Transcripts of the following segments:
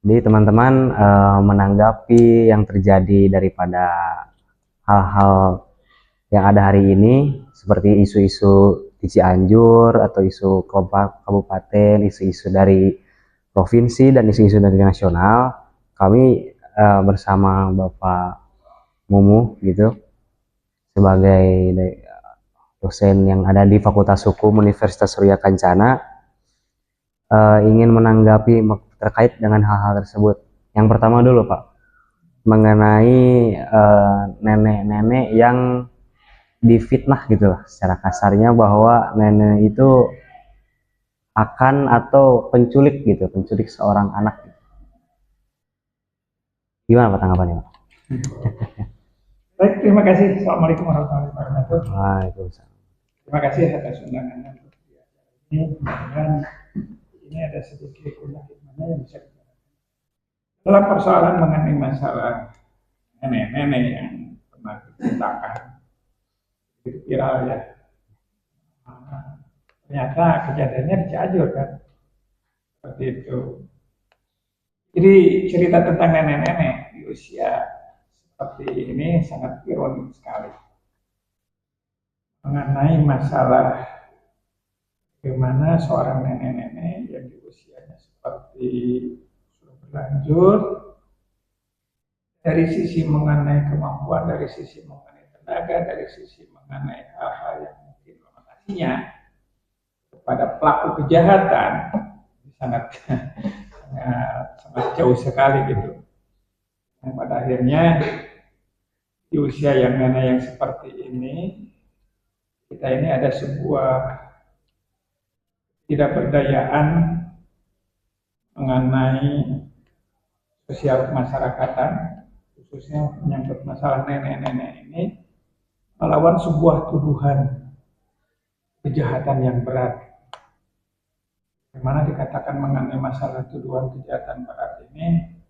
Jadi teman-teman menanggapi yang terjadi daripada hal-hal yang ada hari ini seperti isu-isu di Cianjur atau isu kabupaten, isu-isu dari provinsi dan isu-isu dari nasional. Kami bersama Bapak Mumu gitu sebagai dosen yang ada di Fakultas Hukum Universitas Surya Kencana ingin menanggapi terkait dengan hal-hal tersebut. Yang pertama dulu Pak, mengenai nenek-nenek yang difitnah gitu lah secara kasarnya bahwa nenek itu akan atau penculik gitu, penculik seorang anak. Gimana Pak tanggapannya Pak? Baik, terima kasih. Assalamualaikum warahmatullahi wabarakatuh. Waalaikumsalam. Terima kasih atas undangannya untuk ini. Mudah-mudahan ini ada sedikit hikmahnya yang bisa kita. Dalam persoalan mengenai masalah nenek-nenek yang pernah diceritakan, itu viral ya. Ternyata kejadiannya di Cianjur kan, seperti itu. Jadi cerita tentang nenek-nenek di usia seperti ini sangat ironis sekali mengenai masalah bagaimana seorang nenek-nenek yang di usianya seperti sudah berlanjut dari sisi mengenai kemampuan, dari sisi mengenai tenaga, dari sisi mengenai hal-hal yang mungkin limitasinya kepada pelaku kejahatan sangat sangat jauh sekali gitu. Dan pada akhirnya di usia yang nenek yang seperti ini kita ini ada sebuah tidak berdayaan mengenai sosial kemasyarakatan, khususnya menyangkut masalah nenek-nenek ini, melawan sebuah tuduhan kejahatan yang berat. Bagaimana dikatakan mengenai masalah tuduhan kejahatan berat ini,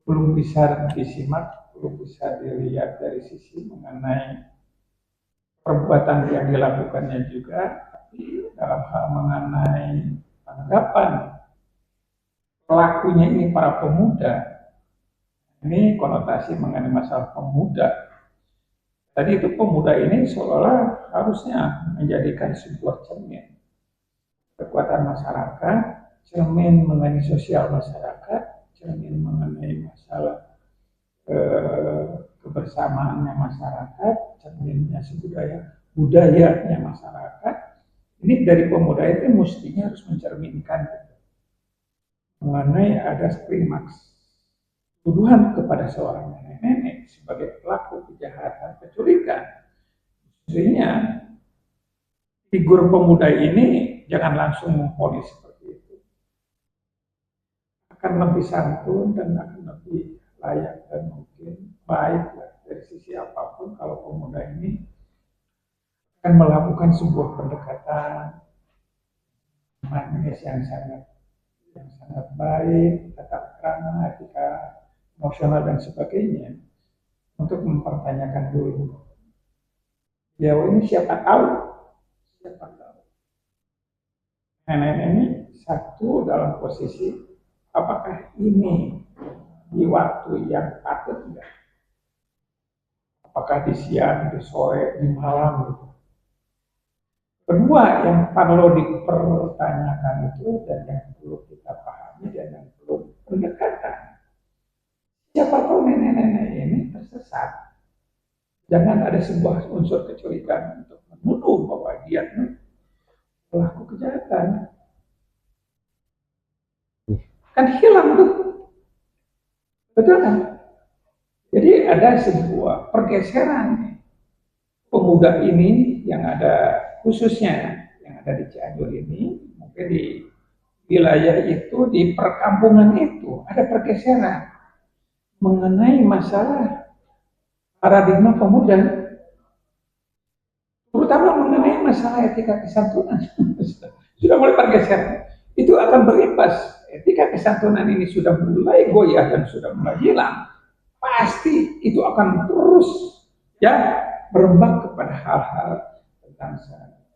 belum bisa disimak, belum bisa dilihat dari sisi mengenai perbuatan yang dilakukannya juga, tapi dalam hal mengenai tanggapan pelakunya ini para pemuda, ini konotasi mengenai masalah pemuda. Tadi itu pemuda ini seolah harusnya menjadikan sebuah cermin kekuatan masyarakat, cermin mengenai sosial masyarakat, cermin mengenai masalah kebersamaannya masyarakat, cerminnya budayanya masyarakat. Ini dari pemuda itu mestinya harus mencerminkan mengenai ada klimaks tuduhan kepada seorang nenek-nenek sebagai pelaku kejahatan penculikan. Maksudnya figur pemuda ini jangan langsung memponis seperti itu. Akan lebih santun dan akan lebih layak dan mungkin baik dari sisi apapun kalau pemuda ini akan melakukan sebuah pendekatan manis yang sangat baik, tata krama, etika emosional dan sebagainya untuk mempertanyakan dulu. Ya ini siapa tahu. Nenek ini satu dalam posisi apakah ini di waktu yang patut enggak? Apakah di siang, di sore, di malam gitu. Kedua yang perlu dipertanyakan itu dan yang perlu kita pahami dan yang perlu pendekatan. Siapa tahu nenek-nenek ini tersesat. Jangan ada sebuah unsur kecurigaan untuk menuduh bahwa dia pelaku kejahatan. Kan hilang tuh. Betul kan? Jadi ada sebuah pergeseran pemuda ini yang ada khususnya yang ada di Cianjur ini, mungkin di wilayah itu, di perkampungan itu ada pergeseran mengenai masalah paradigma pemuda, terutama mengenai masalah etika kesantunan. Sudah mulai pergeseran. Itu akan berimbas. Etika kesantunan ini sudah mulai goyah dan sudah mulai hilang. Pasti itu akan terus ya berembang kepada hal-hal tentang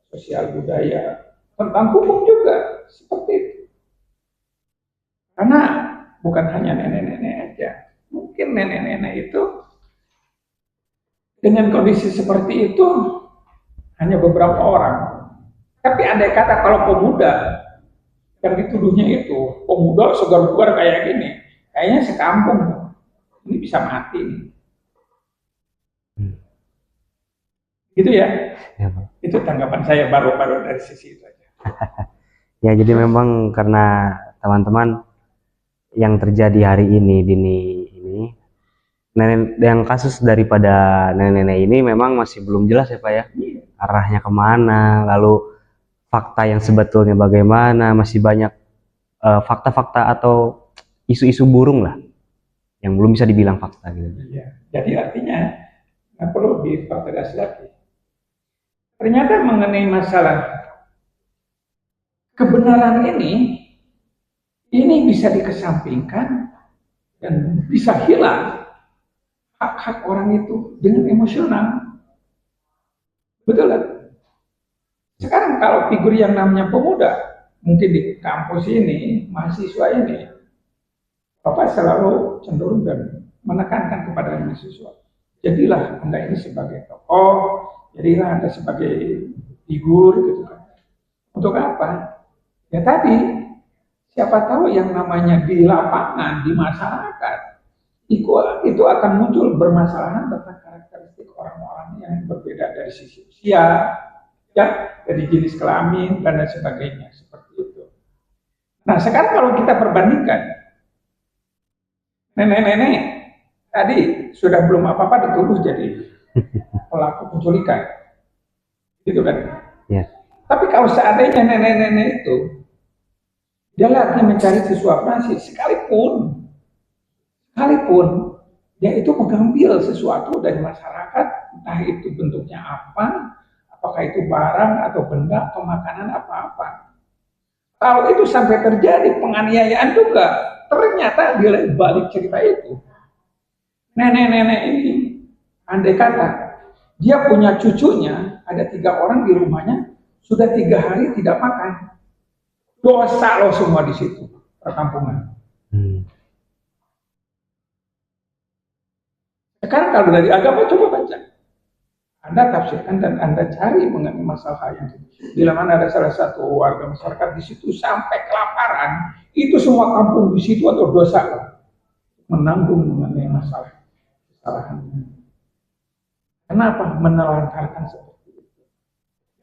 sosial budaya, tentang hukum juga seperti itu. Karena bukan hanya nenek-nenek aja. Mungkin nenek-nenek itu dengan kondisi seperti itu hanya beberapa orang. Tapi andai kata kalau pemuda yang dituduhnya itu, pemuda segar bugar kayak gini, kayaknya sekampung ini bisa mati. Gitu ya. Ya, Pak. Itu tanggapan saya baru-baru dari sisi itu aja. Ya, jadi memang karena teman-teman yang terjadi hari ini ini nenek, yang kasus daripada nenek-nenek ini memang masih belum jelas ya Pak ya, arahnya kemana, lalu fakta yang sebetulnya bagaimana, masih banyak fakta-fakta atau isu-isu burung lah yang belum bisa dibilang fakta gitu. Iya. Jadi artinya nggak perlu dipertegas lagi. Ternyata mengenai masalah kebenaran ini bisa dikesampingkan dan bisa hilang hak-hak orang itu dengan emosional. Betul kan? Sekarang kalau figur yang namanya pemuda, mungkin di kampus ini, mahasiswa ini, Bapak selalu cenderung dan menekankan kepada mahasiswa. Jadilah Anda ini sebagai tokoh, jadilah Anda sebagai figur, gitu kan. Untuk apa? Ya tadi, siapa tahu yang namanya di lapangan, di masyarakat, itu akan muncul bermasalahan tentang karakteristik orang-orang yang berbeda dari sisi usia, ya, dari jenis kelamin dan lain sebagainya seperti itu. Nah sekarang kalau kita perbandingkan, nenek-nenek tadi sudah belum apa-apa dituduh jadi pelaku penculikan, gitu kan? Ya. Tapi kalau seandainya nenek-nenek itu dia lagi mencari sesuap nasi, sekalipun dia itu mengambil sesuatu dari masyarakat, entah itu bentuknya apa, apakah itu barang atau benda atau makanan apa-apa. Kalau itu sampai terjadi penganiayaan juga, ternyata di balik cerita itu, nenek-nenek ini, andai kata dia punya cucunya, ada 3 orang di rumahnya, sudah 3 hari tidak makan, dosa loh semua di situ perkampungan. Sekarang kalau dari agama coba baca, Anda tafsirkan dan Anda cari mengenai masalah yang itu. Bila mana ada salah satu warga masyarakat di situ sampai kelaparan, itu semua kampung di situ atau dosa loh, menanggung mengenai masalah kesalahannya. Kenapa menelantarkan seperti itu?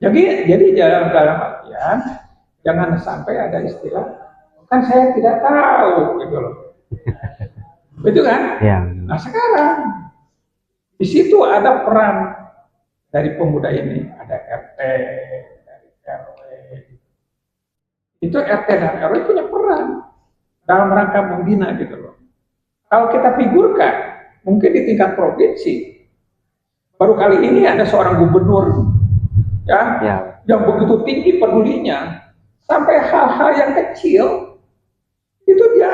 Jadi dalam artian jangan sampai ada istilah kan saya tidak tahu gitu loh. Betul kan? Ya. Nah sekarang di situ ada peran dari pemuda ini, ada RT, dari RW. Itu RT dan RW punya peran dalam rangka membina gitu loh. Kalau kita figurkan, mungkin di tingkat provinsi, baru kali ini ada seorang gubernur ya, yang begitu tinggi pedulinya sampai hal-hal yang kecil itu dia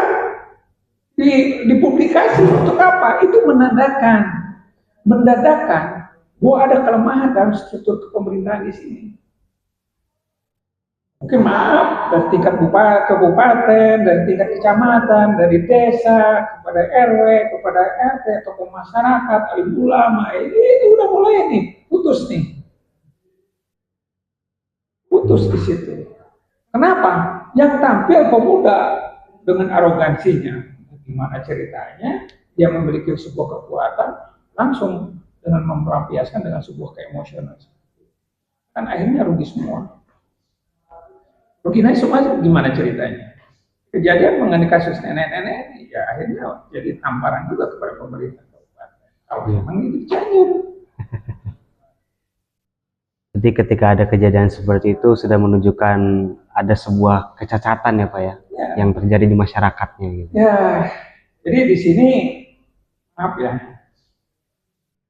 dipublikasi untuk apa? Itu mendadakan bahwa ada kelemahan dalam struktur kepemerintahan di sini. Mungkin maaf dari tingkat kabupaten, dari tingkat kecamatan, dari desa kepada RW, kepada RT, tokoh masyarakat, alim ulama, ini udah mulai nih, putus di situ. Kenapa? Yang tampil pemuda dengan arogansinya, gimana ceritanya? Dia memiliki sebuah kekuatan, langsung dengan melampiaskan dengan sebuah keemosional. Kan akhirnya rugi semua. Ruginya semua gimana ceritanya? Kejadian mengenai kasus nenek-nenek, ya akhirnya jadi tamparan juga kepada pemerintah kabupaten. Kalau memang itu Cianjur. Jadi ketika ada kejadian seperti itu sudah menunjukkan ada sebuah kecacatan ya Pak ya, yang terjadi di masyarakatnya gitu. Ya, jadi di sini maaf ya,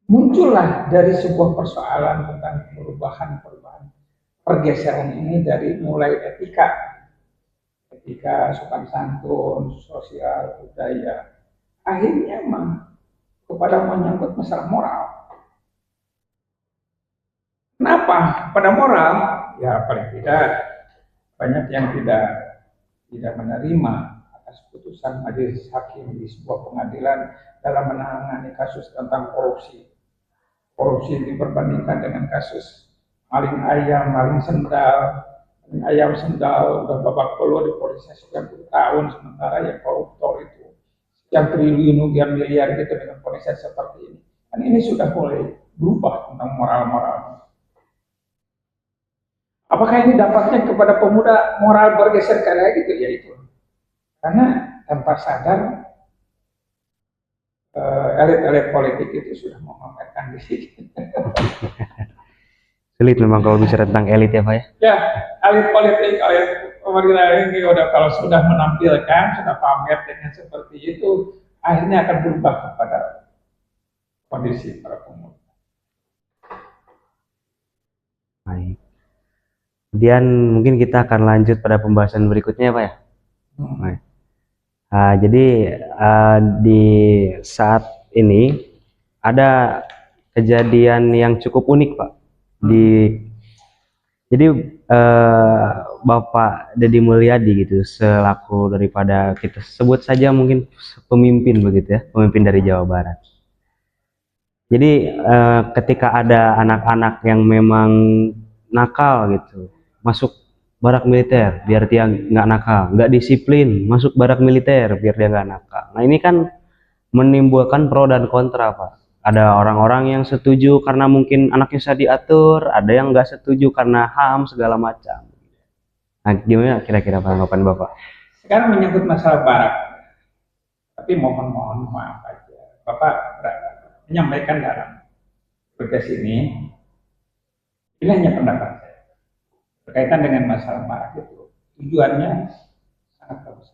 muncullah dari sebuah persoalan tentang perubahan pergeseran ini dari mulai etika, sopan santun, sosial, budaya, akhirnya kepada menyangkut masalah moral. Kenapa? Pada moral, ya paling tidak banyak yang tidak menerima akan atas putusan majelis hakim di sebuah pengadilan dalam menangani kasus tentang korupsi. Korupsi diperbandingkan dengan kasus maling ayam, maling sendal. Maling ayam sendal udah babak belur di polisi 90 tahun, sementara yang koruptor itu yang triliun, yang miliar gitu dengan polisi seperti ini. Kan ini sudah mulai berubah tentang moral-moral. Apakah ini dampaknya kepada pemuda moral bergeser kayak gitu? Ya itu. Karena tanpa sadar elit-elit politik itu sudah memamerkan diri. Sulit memang kalau bicara tentang elit ya Pak ya. Ya, elit politik, elit pemerintah ini udah kalau sudah menampilkan, sudah pamer dengan seperti itu, akhirnya akan berubah kepada kondisi para pemuda. Baik. Kemudian mungkin kita akan lanjut pada pembahasan berikutnya ya Pak ya. Baik. Jadi di saat ini ada kejadian yang cukup unik Pak. Jadi Bapak Deddy Mulyadi gitu selaku daripada kita sebut saja mungkin pemimpin begitu ya, pemimpin dari Jawa Barat. Jadi ketika ada anak-anak yang memang nakal gitu, masuk barak militer biar dia nggak nakal, nggak disiplin, masuk barak militer biar dia nggak nakal. Nah ini kan menimbulkan pro dan kontra Pak. Ada orang-orang yang setuju karena mungkin anaknya bisa diatur, ada yang nggak setuju karena HAM segala macam. Nah gimana kira-kira tanggapan Bapak? Sekarang menyangkut masalah barak, tapi mohon maaf aja, Bapak menyampaikan dalam podcast ini hanya pendapat saya berkaitan dengan masalah barak itu. Tujuannya sangat bagus.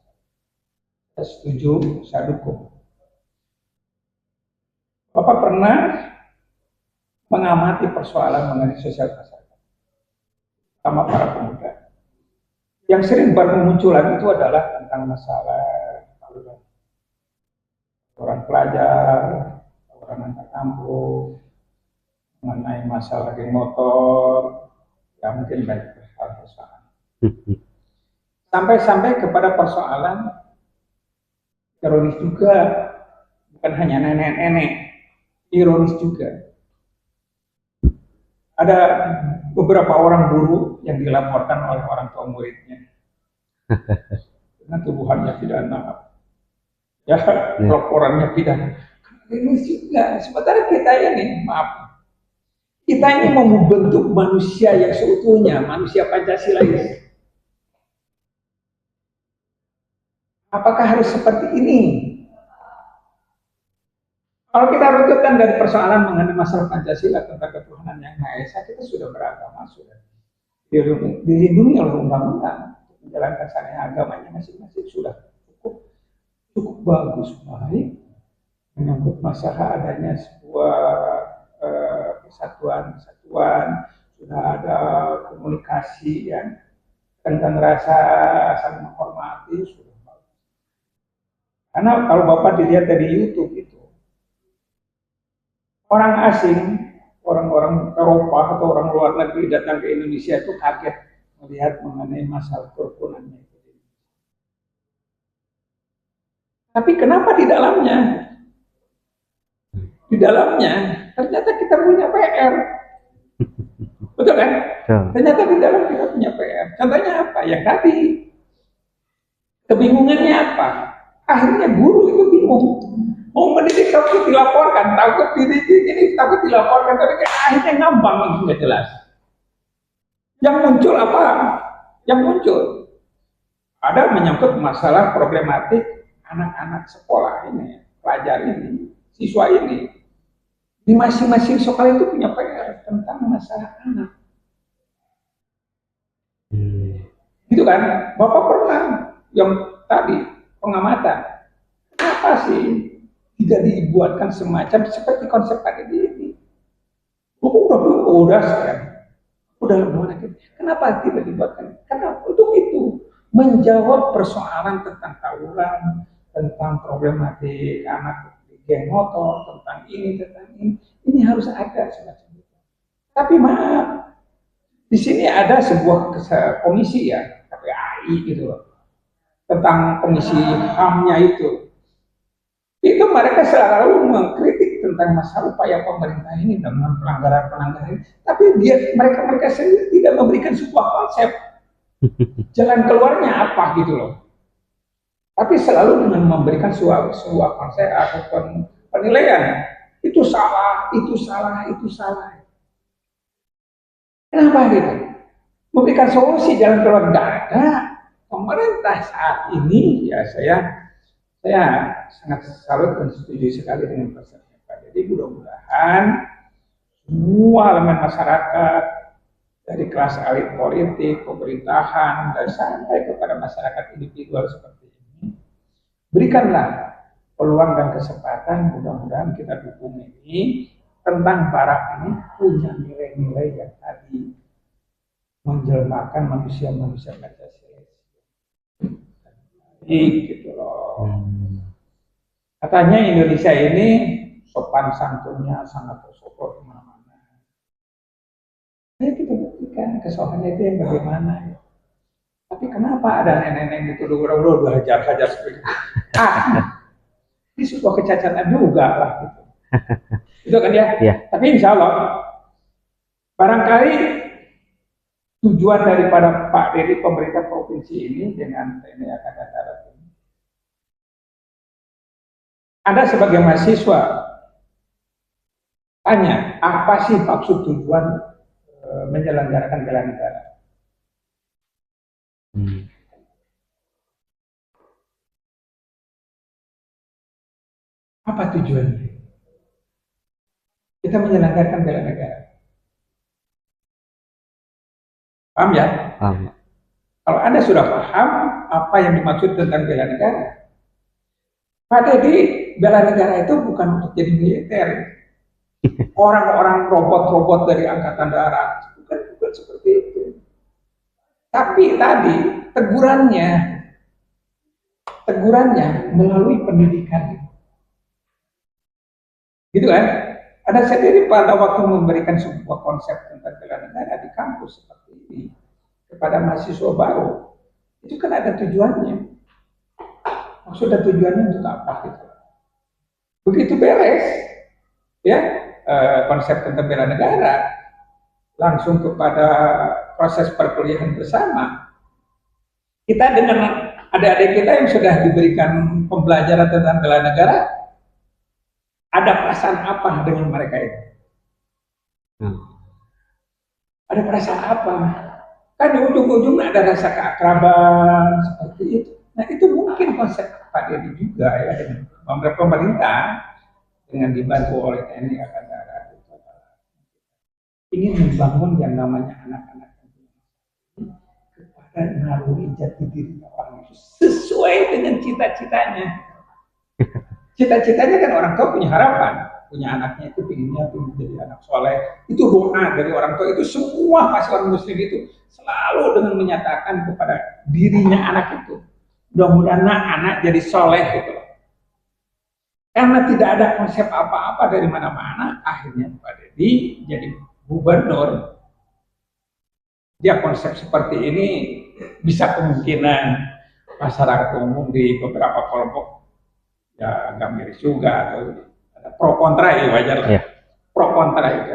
Saya setuju, saya dukung. Bapak pernah mengamati persoalan mengenai sosial masyarakat, sama para pemuda. Yang sering bermunculan itu adalah tentang masalah orang pelajar, orang antar kampung, mengenai masalah geng motor, ya mungkin banyak persoalan. Sampai kepada persoalan ironis juga, bukan hanya nenek-nenek, ironis juga. Ada beberapa orang guru yang dilaporkan oleh orang tua muridnya karena tuduhannya pidana. Ya, laporannya pidana. Ini juga, sementara kita ini, maaf, kita ini mau membentuk manusia yang seutuhnya, manusia Pancasila ini. Apakah harus seperti ini? Kalau kita rukutkan dari persoalan mengenai masalah Pancasila tentang ketuhanan yang Maha Esa, kita sudah beragama, sudah dilindungi oleh undang-undang untuk menjalankan syariat agamanya masing-masing, sudah cukup bagus, baik, menyangkut masalah adanya sebuah kesatuan, sudah ada komunikasi yang tentang rasa saling menghormati, sudah bagus. Karena kalau Bapak dilihat dari YouTube itu, orang asing, orang-orang Eropa atau orang luar negeri datang ke Indonesia itu kaget melihat mengenai masalah kerukunannya. Tapi kenapa di dalamnya? Di dalamnya ternyata kita punya PR. Betul kan? Ternyata di dalam kita punya PR. Contohnya apa? Yang tadi. Kebingungannya apa? Akhirnya guru itu bingung. Mau mendidik takut dilaporkan, takut dididik ini, takut dilaporkan, tapi akhirnya ngambang itu nggak jelas. Yang muncul apa? Yang muncul ada menyangkut masalah problematik anak-anak sekolah ini, pelajar ini, siswa ini. Di masing-masing sekolah itu punya PR tentang masalah anak. Gitu kan? Bapak pernah yang tadi pengamatan. Kenapa sih tidak dibuatkan semacam seperti konsep KDD ini? Udah sekarang. Udah lebih. Kenapa tidak dibuatkan? Karena untuk itu menjawab persoalan tentang tawuran, tentang problematik anak geng motor, tentang ini, ini harus ada semacam itu. Tapi maaf, di sini ada sebuah komisi ya, KPAI gitu loh. tentang Komisi HAM-nya itu mereka selalu mengkritik tentang masa upaya pemerintah ini dengan pelanggaran-pelanggaran ini. Tapi mereka sendiri tidak memberikan sebuah konsep jalan keluarnya apa gitu loh. Tapi selalu dengan memberikan sebuah konsep atau penilaian itu salah, itu salah, itu salah. Kenapa gitu? Memberikan solusi jalan keluar nggak ada. Pemerintah saat ini ya saya sangat salut dan setuju sekali dengan persepsi Pak. Jadi mudah-mudahan semua elemen masyarakat dari kelas elit politik, pemerintahan, dan sampai kepada masyarakat individual seperti ini, berikanlah peluang dan kesempatan, mudah-mudahan kita dukung ini tentang para ini punya nilai-nilai yang tadi menjelmakan manusia-manusia Pancasila. Gitu loh. Katanya Indonesia ini sopan santunnya sangat tersohor kemana-mana. Ayo kita buktikan kesopannya itu yang bagaimana. Ya. Tapi kenapa ada nenek-nenek itu dulu hajar-hajar seperti itu? Ini sebuah kecacatan juga lah gitu. Itu kan ya. Yeah. Tapi insya Allah barangkali tujuan daripada Pak Dedi pemerintah provinsi ini dengan TNI Angkatan Darat ini, Anda sebagai mahasiswa tanya apa sih maksud tujuan menyelenggarakan bela negara? Apa tujuannya? Kita menyelenggarakan bela negara. Paham ya? Paham. Kalau Anda sudah paham apa yang dimaksud tentang bela negara, Pak Dedi, bela negara itu bukan untuk jadi militer. Orang-orang robot-robot dari Angkatan Darat, bukan seperti itu. Tapi tadi tegurannya melalui pendidikan. Gitu kan? Ada sendiri pada waktu memberikan sebuah konsep tentang bela negara di kampus seperti ini kepada mahasiswa baru, itu kan ada tujuannya. Maksud dan tujuannya untuk apa gitu. Begitu beres, ya konsep tentang bela negara, langsung kepada proses perkuliahan bersama. Kita dengan adik-adik kita yang sudah diberikan pembelajaran tentang bela negara, ada perasaan apa dengan mereka itu? Ada perasaan apa? Kan di ujung-ujungnya ada rasa keakraban seperti itu. Nah itu mungkin konsep Pak Dedi juga ya dengan pemerintah dengan dibantu oleh TNI Angkatan Darat itu ingin membangun yang namanya anak-anak kepada naluri jati diri orang itu sesuai dengan cita-citanya. Cita-citanya kan orang tua punya harapan, punya anaknya itu pinginnya menjadi anak soleh. Itu doa dari orang tua itu semua pasti orang muslim itu selalu dengan menyatakan kepada dirinya anak itu, mudah-mudahan anak jadi soleh gitu. Karena tidak ada konsep apa-apa dari mana-mana, akhirnya Pak Dedi jadi gubernur. Dia konsep seperti ini bisa kemungkinan masyarakat umum di beberapa kelompok ya agak miris juga atau ada pro kontra ya wajar lah. Yeah. Pro kontra itu.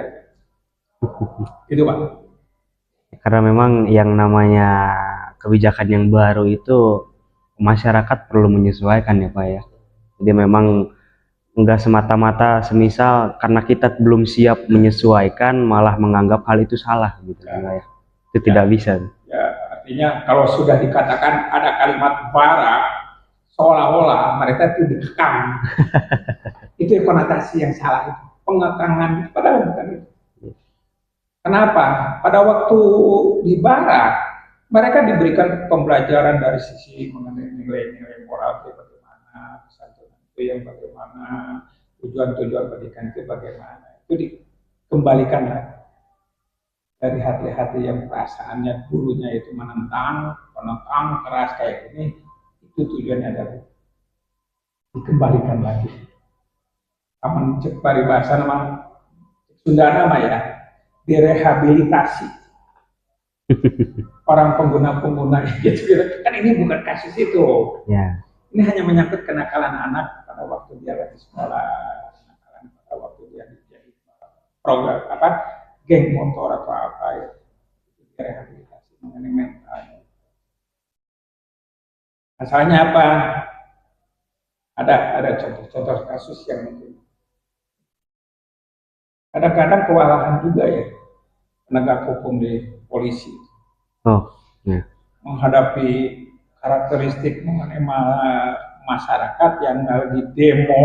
Itu Pak. Karena memang yang namanya kebijakan yang baru itu masyarakat perlu menyesuaikan ya Pak ya. Jadi memang enggak semata-mata semisal karena kita belum siap menyesuaikan malah menganggap hal itu salah gitu ya. Itu tidak bisa. Ya, artinya kalau sudah dikatakan ada kalimat bara seolah-olah mereka itu dikekang. Itu konotasi yang salah itu. Pengekangan padahal bukan itu. Kenapa? Pada waktu di barat mereka diberikan pembelajaran dari sisi mengenai nilai-nilai moral itu bagaimana, kesantunan itu yang bagaimana, tujuan-tujuan pendidikan itu bagaimana. Itu dikembalikan lagi dari hati-hati yang perasaannya dulunya itu menentang keras kayak ini. Itu tujuannya adalah dikembalikan lagi. Aman cek paribasa nama Sunda nama ya, direhabilitasi. orang pengguna-pengguna gitu. Kan ini bukan kasus itu. Ya. Ini hanya menyangkut kenakalan anak pada waktu dia lagi sekolah, kenakalan pada waktu dia jadi program apa, geng motor atau apa ya, itu rehabilitasi mengenai mental. Masalahnya apa? Ada contoh-contoh kasus yang mungkin kadang-kadang kewalahan juga ya penegak hukum di polisi Oh, ya. menghadapi karakteristik mengenai masyarakat yang lagi demo,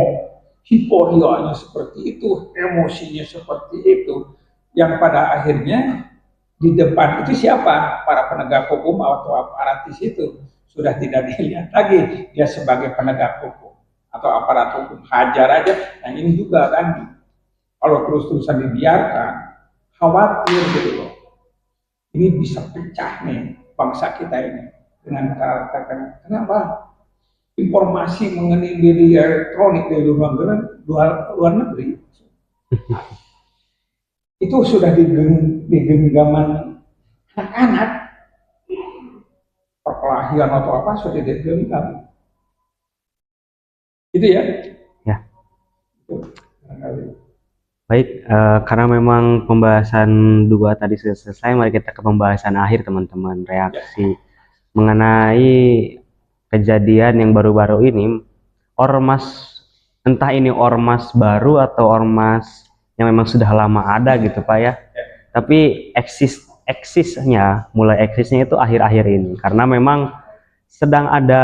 hiporianya seperti itu, emosinya seperti itu, yang pada akhirnya di depan itu siapa? Para penegak hukum atau aparat di situ sudah tidak dilihat lagi dia sebagai penegak hukum atau aparat hukum, hajar aja. Nah ini juga kan kalau terus-terusan dibiarkan, khawatir gitu loh. Ini bisa pecah nih bangsa kita ini dengan karakter. Kenapa? Informasi mengenai media elektronik dari luar negeri itu sudah di genggaman anak-anak, perkelahian atau apa sudah digenggam. Itu ya. Ya. Itu. Baik, karena memang pembahasan dua tadi sudah selesai, mari kita ke pembahasan akhir teman-teman. Reaksi mengenai kejadian yang baru-baru ini, ormas, entah ini ormas baru atau ormas yang memang sudah lama ada gitu Pak ya. Tapi mulai eksisnya itu akhir-akhir ini, karena memang sedang ada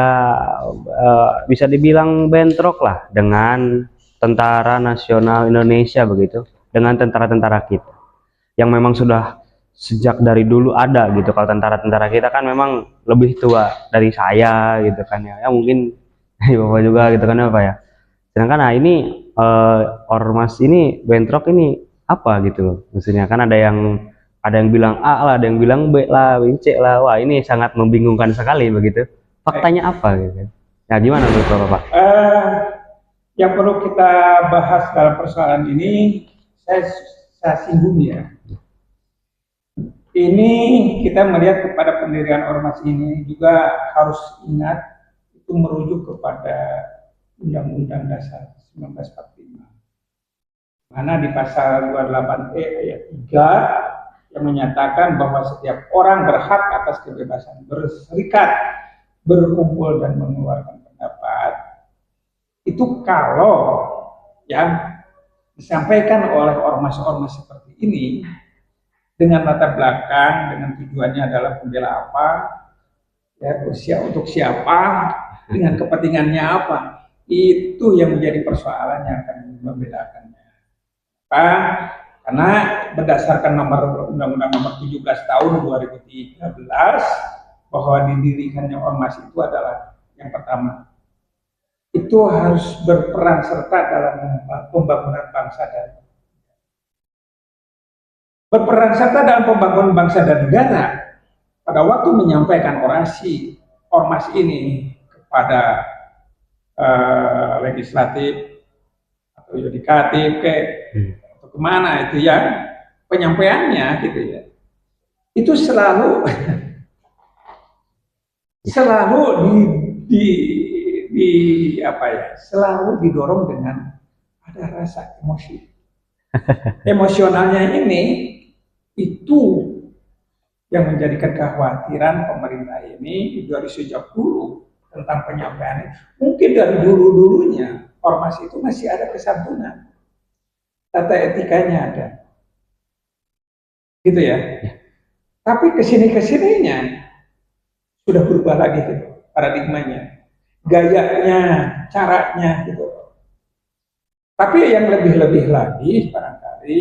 bisa dibilang bentrok lah dengan Tentara Nasional Indonesia begitu, dengan tentara-tentara kita yang memang sudah sejak dari dulu ada gitu. Kalau tentara-tentara kita kan memang lebih tua dari saya gitu kan ya, mungkin bapak juga gitu kan ya Pak ya. Sedangkan nah ini ormas ini bentrok ini apa gitu loh, maksudnya kan ada yang bilang A lah, ada yang bilang B lah, C lah. Wah ini sangat membingungkan sekali begitu. Faktanya apa gitu? Nah gimana menurut Bapak? Yang perlu kita bahas dalam persoalan ini, saya singgung ya. Ini kita melihat kepada pendirian ormas ini juga harus ingat itu merujuk kepada Undang-Undang Dasar 1945. Mana di pasal 28E ayat 3 yang menyatakan bahwa setiap orang berhak atas kebebasan berserikat, berkumpul dan mengeluarkan pendapat. Itu kalau yang disampaikan oleh ormas-ormas seperti ini dengan latar belakang, dengan tujuannya adalah membela apa, ya, usia untuk siapa, dengan kepentingannya apa, itu yang menjadi persoalan yang akan membedakannya. Karena berdasarkan Undang-Undang nomor 17 tahun 2013 bahwa didirikannya ormas itu adalah yang pertama, itu harus berperan serta dalam pembangunan bangsa dan negara. Pada waktu menyampaikan orasi ormas ini kepada legislatif atau yudikatif atau kemana itu ya penyampaiannya gitu ya, itu selalu selalu didorong dengan ada rasa emosi. Emosionalnya ini itu yang menjadikan kekhawatiran pemerintah ini dari sejak dulu tentang penyampaian. Mungkin dari dulu-dulunya ormas itu masih ada kesantunan, tata etikanya ada, gitu ya. Tapi kesininya sudah berubah lagi gitu paradigmanya, gayanya, caranya gitu. Tapi yang lebih-lebih lagi barangkali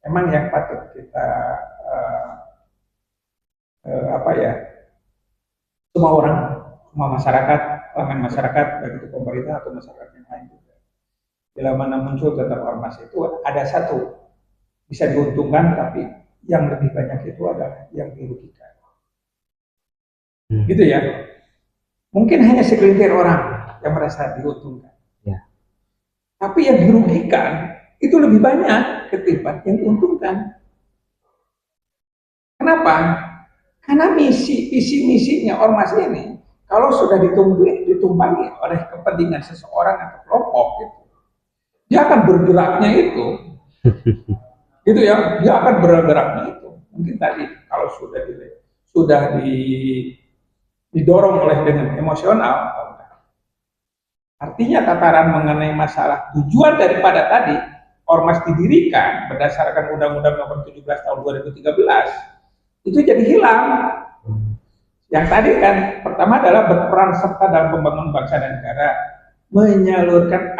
memang yang patut kita semua orang, semua masyarakat, elemen masyarakat, baik itu pemerintah atau masyarakat yang lain juga. Bila mana muncul tentang ormas itu ada satu bisa diuntungkan, tapi yang lebih banyak itu adalah yang dirugikan. Gitu ya. Mungkin hanya segelintir orang yang merasa diuntungkan. Ya. Tapi yang dirugikan itu lebih banyak ketimbang yang diuntungkan. Kenapa? Karena visi misinya ormas ini, kalau sudah ditumpangi oleh kepentingan seseorang atau kelompok, gitu, dia akan bergeraknya itu, gitu ya, dia akan bergeraknya itu. Mungkin tadi kalau sudah didorong oleh dengan emosional, artinya tataran mengenai masalah tujuan daripada tadi ormas didirikan berdasarkan Undang-Undang Nomor 17 Tahun 2013 itu jadi hilang. Yang tadi kan pertama adalah berperan serta dalam pembangunan bangsa dan negara, menyalurkan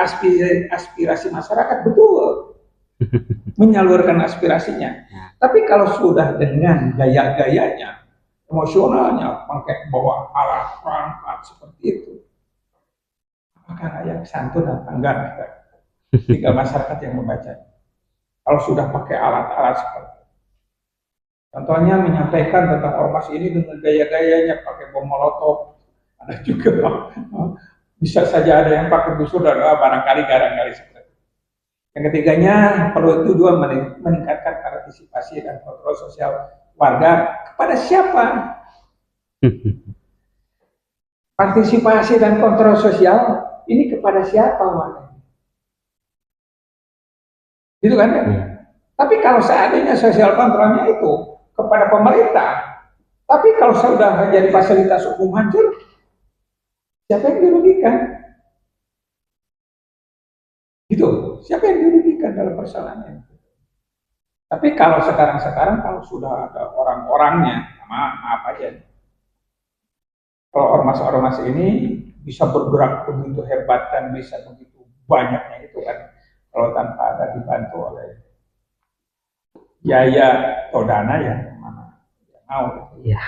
aspirasi masyarakat, betul, menyalurkan aspirasinya. Tapi kalau sudah dengan gaya-gayanya, emosionalnya, pakai bawa alat perangkat seperti itu, apakah layak santun apa enggak kita? Jika masyarakat yang membaca, kalau sudah pakai alat-alat seperti itu. Contohnya menyampaikan tentang ormas ini dengan gaya-gayanya pakai bom molotov, ada juga bisa saja ada yang pakai busur dan barangkali seperti itu. Yang ketiganya perlu juga meningkatkan partisipasi dan kontrol sosial warga kepada siapa? Partisipasi dan kontrol sosial ini kepada siapa warga? Gitu kan ya? Tapi kalau seandainya sosial kontrolnya itu kepada pemerintah, tapi kalau sudah menjadi fasilitas umum hancur, siapa yang dirugikan? Gitu, siapa yang dirugikan dalam persoalannya? Tapi kalau sekarang kalau sudah ada orang-orangnya, maaf aja, kalau ormas-ormas ini bisa bergerak begitu hebat dan bisa begitu banyaknya itu kan, kalau tanpa ada dibantu oleh biaya atau dana ya mana mau Ya.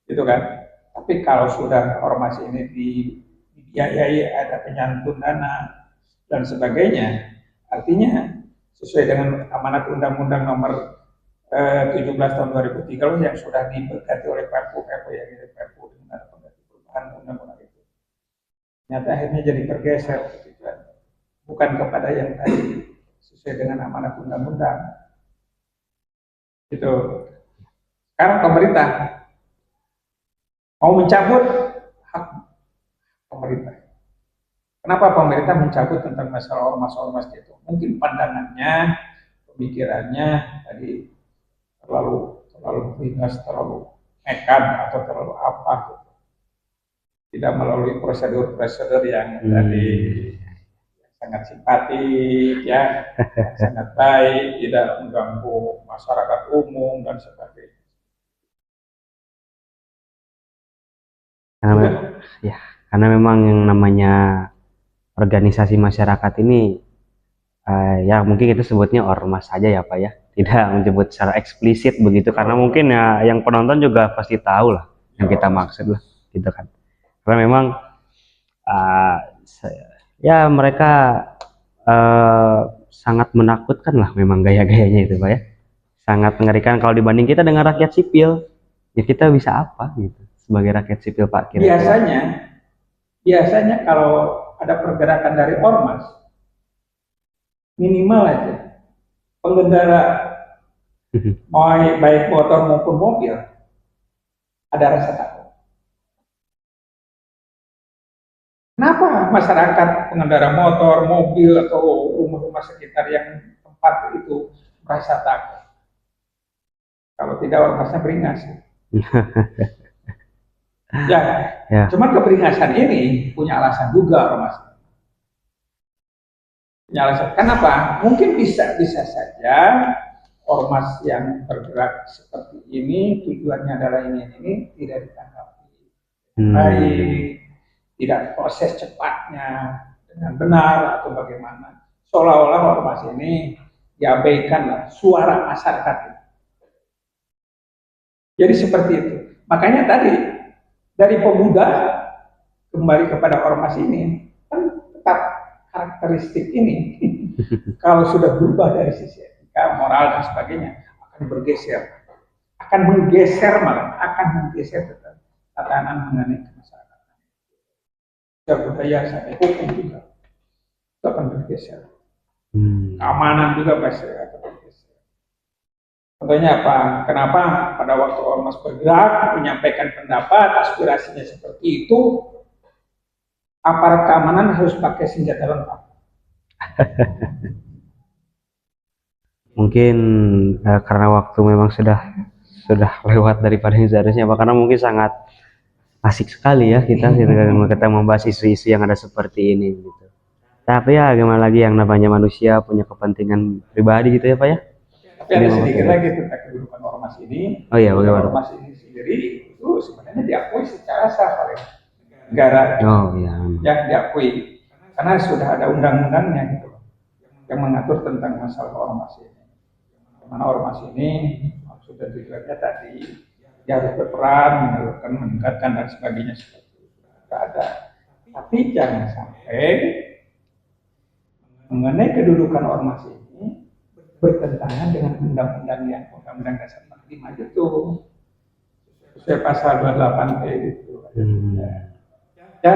gitu kan. Tapi kalau sudah ormas ini dibiayai, ada penyantun dana dan sebagainya, artinya sesuai dengan amanat Undang-Undang Nomor 17 Tahun 2003 yang sudah diberkati oleh Perpu yang ini Perpu dengan pengganti perubahan undang-undang itu. Ternyata akhirnya jadi bergeser gitu kan. Bukan kepada yang tadi sesuai dengan amanat undang-undang. Itu. Sekarang pemerintah mau mencabut hak pemerintah. Kenapa pemerintah mencabut tentang masalah ormas-ormas itu? Mungkin pandangannya, pemikirannya tadi terlalu beringas, terlalu nekat atau terlalu apa gitu. Tidak melalui prosedur-prosedur yang tadi sangat simpatik ya, sangat baik, tidak mengganggu masyarakat umum dan sebagainya. Karena, ya, karena memang yang namanya organisasi masyarakat ini, ya mungkin itu sebutnya ormas saja ya Pak ya, tidak menyebut secara eksplisit begitu, karena mungkin ya yang penonton juga pasti tahu lah yang kita maksud lah, gitu kan. Karena memang uh, ya mereka sangat menakutkan lah memang gaya-gayanya itu Pak ya, sangat mengerikan kalau dibanding kita dengan rakyat sipil. Ya kita bisa apa gitu sebagai rakyat sipil Pak kira-kira? Biasanya kalau ada pergerakan dari ormas, minimal aja pengendara baik motor maupun mobil ada rasa takut. Kenapa masyarakat pengendara motor, mobil atau rumah-rumah sekitar yang tempat itu merasa takut? Kalau tidak ormasnya beringas. Ya, cuman keberingasan ini punya alasan juga ormas. Punya alasan. Kenapa? Mungkin bisa saja ormas yang bergerak seperti ini tujuannya adalah ini tidak ditanggapi baik, tidak proses cepatnya dengan benar atau bagaimana, seolah-olah ormas ini diabaikan suara masyarakat. Jadi seperti itu. Makanya tadi dari pemuda kembali kepada ormas ini kan tetap karakteristik ini kalau sudah berubah dari sisi etika, moral dan sebagainya akan bergeser, akan menggeser tatanan mengenai kemasyarakatan. Ya budaya sampai hukum juga itu akan bergeser. Keamanan juga pasti akan bergeser. Contohnya apa? Kenapa pada waktu ormas bergerak menyampaikan pendapat aspirasinya seperti itu, aparat keamanan harus pakai senjata lengkap. Mungkin karena waktu memang sudah lewat daripada yang seharusnya, Pak. Karena mungkin sangat asik sekali ya kita membahas isu-isu yang ada seperti ini gitu. Tapi ya gimana lagi, yang namanya manusia punya kepentingan pribadi gitu ya Pak ya. Tapi ada sedikit lagi tentang kedudukan ormas ini. Oh iya, bagaimana? Ormas ini sendiri itu sebenarnya diakui secara sah oleh negara. Oh iya. Ya diakui karena sudah ada undang-undangnya gitu yang mengatur tentang masalah ormas ini. Mana ormas ini sudah tujuannya tadi dia harus berperan, menyalurkan, meningkatkan dan sebagainya seperti itu. Ada. Tapi jangan sampai mengenai kedudukan ormas ini bertentangan dengan undang-undang yang undang-undang dasar 45 itu sesuai pasal 28E itu. Ya,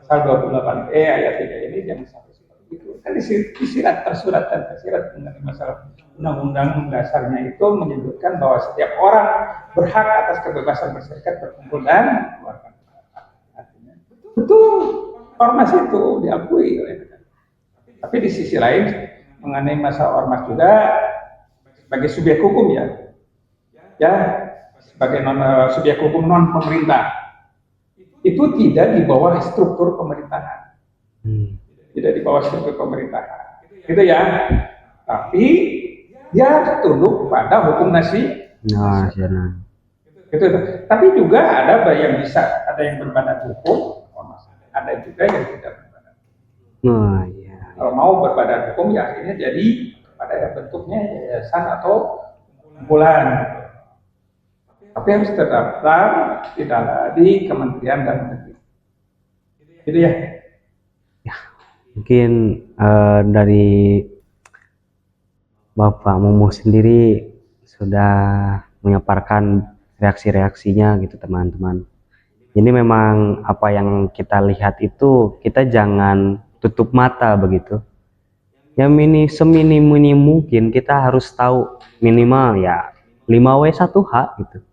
pasal 28E ayat 3 ini jangan sampai seperti itu. Kan disirat tersurat dan tersirat mengenai masalah undang-undang dasarnya itu menyebutkan bahwa setiap orang berhak atas kebebasan berserikat, berkumpul dan mengeluarkan artinya. Betul, ormas itu diakui oleh negara. Tapi di sisi lain mengenai masalah ormas juga sebagai subjek hukum ya sebagai subjek hukum non pemerintah itu tidak di bawah struktur pemerintahan, tidak di bawah struktur pemerintahan, gitu ya. Tapi dia tunduk pada hukum nasional. Gitu. Tapi juga ada yang bisa, ada yang berbadan hukum, ada juga yang tidak berbadan hukum. Kalau mau berbadan hukum ya akhirnya jadi pada bentuknya yayasan atau kumpulan. Tapi harus terdaftar di Kementerian Dalam Negeri. Gitu ya. Ya, mungkin dari Bapak Mumu sendiri sudah menyampaikan reaksi-reaksinya gitu teman-teman. Ini memang apa yang kita lihat itu kita jangan tutup mata begitu. Ya seminim mungkin kita harus tahu minimal ya 5W1H gitu.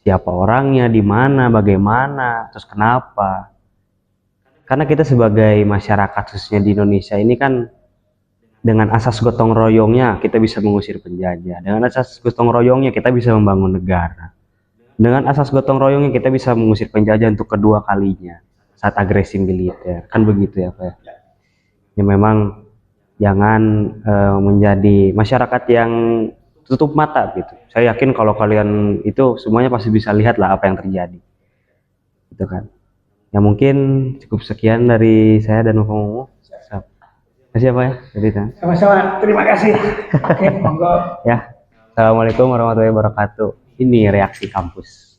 Siapa orangnya, di mana, bagaimana, terus kenapa. Karena kita sebagai masyarakat khususnya di Indonesia ini kan dengan asas gotong royongnya kita bisa mengusir penjajah. Dengan asas gotong royongnya kita bisa membangun negara. Dengan asas gotong royongnya kita bisa mengusir penjajah untuk kedua kalinya saat agresi militer. Kan begitu ya Pak ya. Ya memang jangan menjadi masyarakat yang tutup mata gitu. Saya yakin kalau kalian itu semuanya pasti bisa lihat lah apa yang terjadi. Gitu kan. Ya mungkin cukup sekian dari saya dan Bapak Mumu. Terima kasih Pak ya. Sama-sama. Terima kasih. Oke, monggo. Ya. Assalamualaikum warahmatullahi wabarakatuh. Ini reaksi kampus.